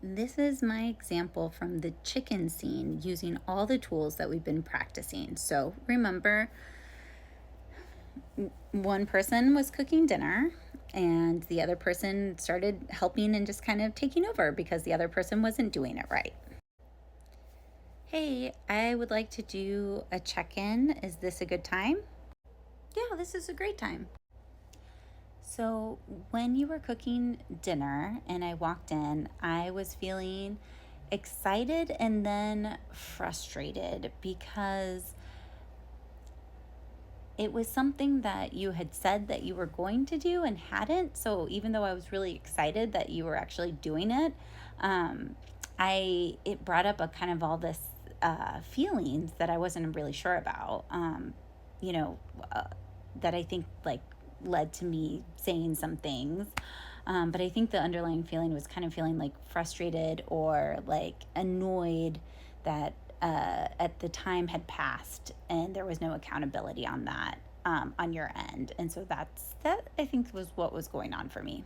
This is my example from the chicken scene using all the tools that we've been practicing. So remember, one person was cooking dinner and the other person started helping and just kind of taking over because the other person wasn't doing it right. Hey, I would like to do a check-in. Is this a good time? Yeah, this is a great time. So, when you were cooking dinner and I walked in, I was feeling excited and then frustrated because it was something that you had said that you were going to do and hadn't. So, even though I was really excited that you were actually doing it, um, it brought up a kind of all this feelings that I wasn't really sure about. You know, uh, that I think like led to me saying some things. But I think the underlying feeling was kind of feeling like frustrated or like annoyed that at the time had passed and there was no accountability on that on your end. And so that I think was what was going on for me.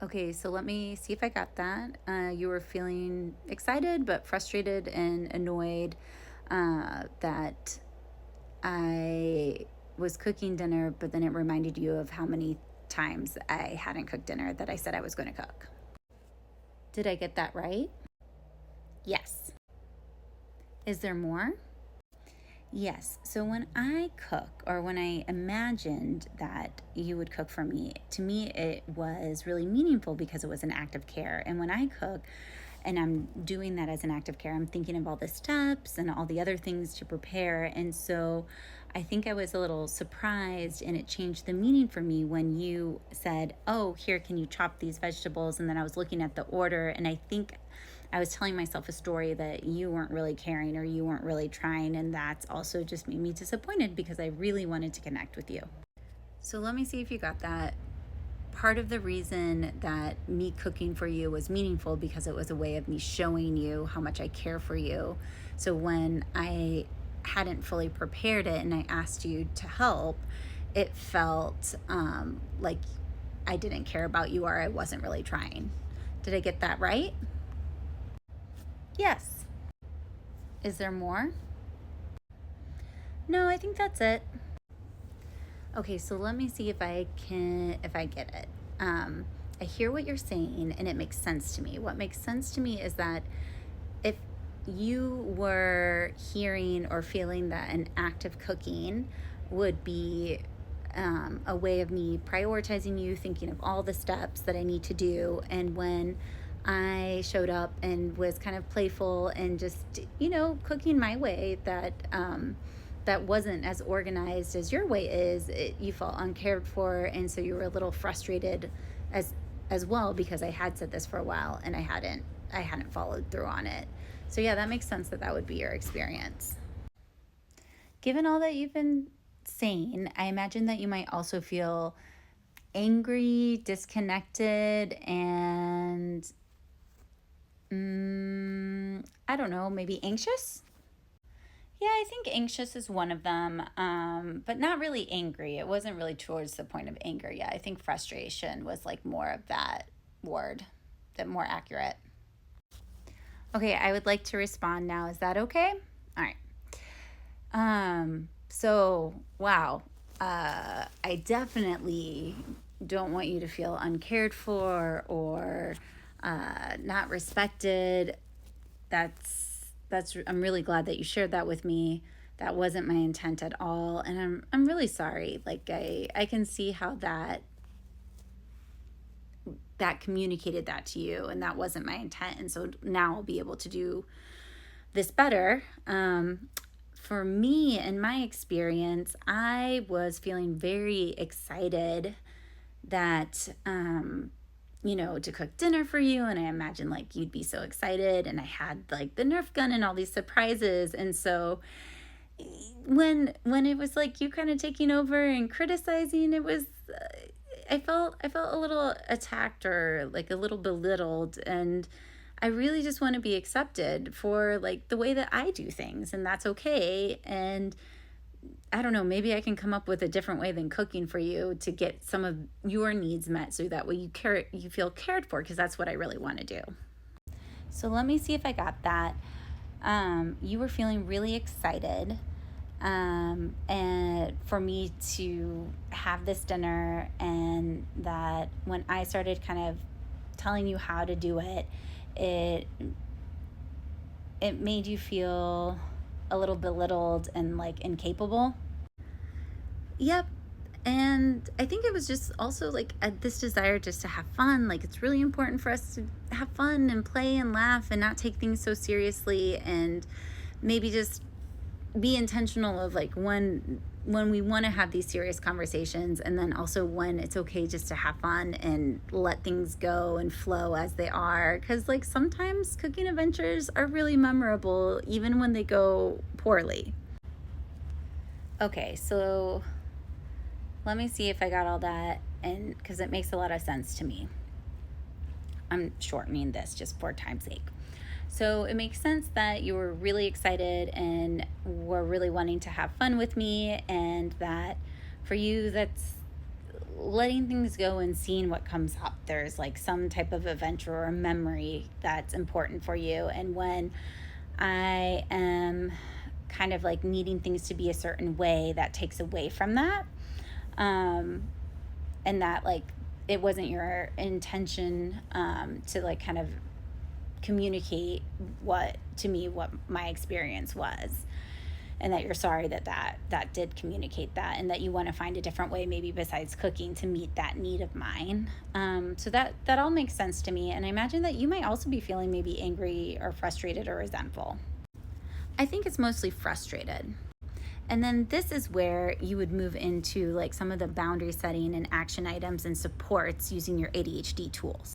Okay, so let me see if I got that. You were feeling excited but frustrated and annoyed that I was cooking dinner, but then it reminded you of how many times I hadn't cooked dinner that I said I was going to cook. Did I get that right? Yes. Is there more? Yes. So when I cook, or when I imagined that you would cook for me, to me it was really meaningful because it was an act of care. And when I cook, and I'm doing that as an act of care, I'm thinking of all the steps and all the other things to prepare. And so I think I was a little surprised, and it changed the meaning for me when you said, "Oh, here, can you chop these vegetables?" And then I was looking at the order, and I think I was telling myself a story that you weren't really caring or you weren't really trying. And that's also just made me disappointed because I really wanted to connect with you. So let me see if you got that. Part of the reason that me cooking for you was meaningful because it was a way of me showing you how much I care for you. So when I hadn't fully prepared it and I asked you to help, it felt like I didn't care about you or I wasn't really trying. Did I get that right? Yes. Is there more? No, I think that's it. Okay, so let me see if I get it. I hear what you're saying and it makes sense to me. What makes sense to me is that if you were hearing or feeling that an act of cooking would be a way of me prioritizing you, thinking of all the steps that I need to do, and when I showed up and was kind of playful and just, cooking my way that wasn't as organized as your way is, you felt uncared for, and so you were a little frustrated as as well because I had said this for a while and I hadn't followed through on it. So yeah, that makes sense that that would be your experience. Given all that you've been saying, I imagine that you might also feel angry, disconnected, and I don't know, maybe anxious? Yeah, I think anxious is one of them, but not really angry. It wasn't really towards the point of anger yet. I think frustration was like more of that word, that more accurate. Okay, I would like to respond now. Is that okay? All right. So wow. I definitely don't want you to feel uncared for or not respected. I'm really glad that you shared that with me. That wasn't my intent at all, and I'm really sorry. Like I can see how that communicated that to you, and that wasn't my intent. And so now I'll be able to do this better. For me, in my experience, I was feeling very excited that to cook dinner for you, and I imagine like you'd be so excited, and I had like the Nerf gun and all these surprises. And so when it was like you kind of taking over and criticizing, it was I felt a little attacked or like a little belittled, and I really just want to be accepted for like the way that I do things, and that's okay. And I don't know, maybe I can come up with a different way than cooking for you to get some of your needs met so that way you feel cared for, because that's what I really want to do. So let me see if I got that. You were feeling really excited, and for me to have this dinner, and that when I started kind of telling you how to do it, it it made you feel a little belittled and like incapable. Yep. And I think it was just also like this desire just to have fun. Like, it's really important for us to have fun and play and laugh and not take things so seriously, and maybe just be intentional of like when we want to have these serious conversations, and then also when it's okay just to have fun and let things go and flow as they are, because like sometimes cooking adventures are really memorable even when they go poorly. Okay, so let me see if I got all that, and because it makes a lot of sense to me. I'm shortening this just for time's sake. So it makes sense that you were really excited and were really wanting to have fun with me, and that for you, that's letting things go and seeing what comes up. There's like some type of adventure or memory that's important for you. And when I am kind of like needing things to be a certain way, that takes away from that. Um, and that like it wasn't your intention to like kind of communicate what to me what my experience was, and that you're sorry that that did communicate that, and that you want to find a different way maybe besides cooking to meet that need of mine. So that all makes sense to me, and I imagine that you might also be feeling maybe angry or frustrated or resentful. I think it's mostly frustrated. And then this is where you would move into like some of the boundary setting and action items and supports using your ADHD tools.